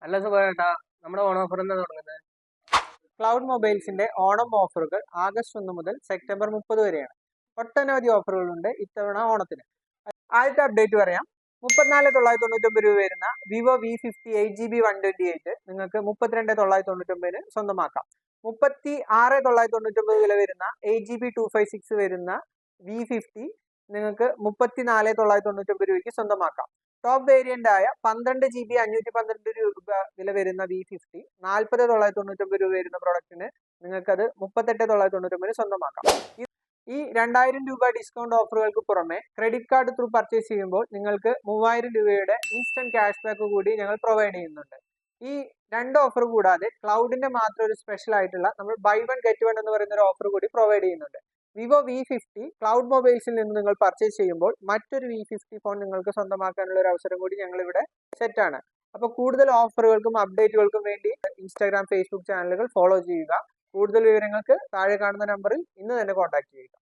അല്ല സുഖേട്ടാ, നമ്മുടെ ഓണം ഓഫർ എന്താ തുടങ്ങുന്നത്? ക്ലൗഡ് മൊബൈൽസിന്റെ ഓണം ഓഫറുകൾ ആഗസ്റ്റ് 1 മുതൽ സെപ്റ്റംബർ 30 വരെയാണ്. ഒട്ടനവധി ഓഫറുകളുണ്ട് ഇത്തവണ ഓണത്തിന്. ആദ്യത്തെ അപ്ഡേറ്റ് പറയാം. 34,999 രൂപ വരുന്ന വിവോ V50 8GB 128 നിങ്ങൾക്ക് 32,999 സ്വന്തമാക്കാം. 36,999 വില വരുന്ന 8GB 256 വരുന്ന V50 നിങ്ങൾക്ക് 34,999 രൂപയ്ക്ക് സ്വന്തമാക്കാം. ടോപ്പ് വേരിയന്റ് ആയ 12GB 512 രൂപ വില വരുന്ന V50 40,999 രൂപ വരുന്ന പ്രൊഡക്റ്റിന് നിങ്ങൾക്കത് 38,999 സ്വന്തമാക്കാം. ഈ 2000 രൂപ ഡിസ്കൗണ്ട് ഓഫറുകൾക്ക് പുറമെ ക്രെഡിറ്റ് കാർഡ് ത്രൂ പർച്ചേസ് ചെയ്യുമ്പോൾ നിങ്ങൾക്ക് 3000 രൂപയുടെ ഇൻസ്റ്റന്റ് ക്യാഷ് ബാക്ക് കൂടി ഞങ്ങൾ പ്രൊവൈഡ് ചെയ്യുന്നുണ്ട്. ഈ രണ്ട് ഓഫർ കൂടാതെ ക്ലൗഡിന്റെ മാത്രം ഒരു സ്പെഷ്യൽ ആയിട്ടുള്ള നമ്മൾ ബൈ വൺ ഗെറ്റ് വൺ എന്ന് പറയുന്ന ഒരു ഓഫർ കൂടി പ്രൊവൈഡ് ചെയ്യുന്നുണ്ട്. വിവോ V50 ക്ലൗഡ് മൊബൈൽസിൽ നിന്ന് നിങ്ങൾ പർച്ചേസ് ചെയ്യുമ്പോൾ മറ്റൊരു V50 ഫോൺ നിങ്ങൾക്ക് സ്വന്തമാക്കാനുള്ള ഒരു അവസരം കൂടി ഞങ്ങൾ ഇവിടെ സെറ്റാണ്. അപ്പോൾ കൂടുതൽ ഓഫറുകൾക്കും അപ്ഡേറ്റുകൾക്കും വേണ്ടി ഇൻസ്റ്റാഗ്രാം, ഫേസ്ബുക്ക് ചാനലുകൾ ഫോളോ ചെയ്യുക. കൂടുതൽ വിവരങ്ങൾക്ക് താഴെ കാണുന്ന നമ്പറിൽ ഇന്ന് തന്നെ കോൺടാക്ട് ചെയ്യുക.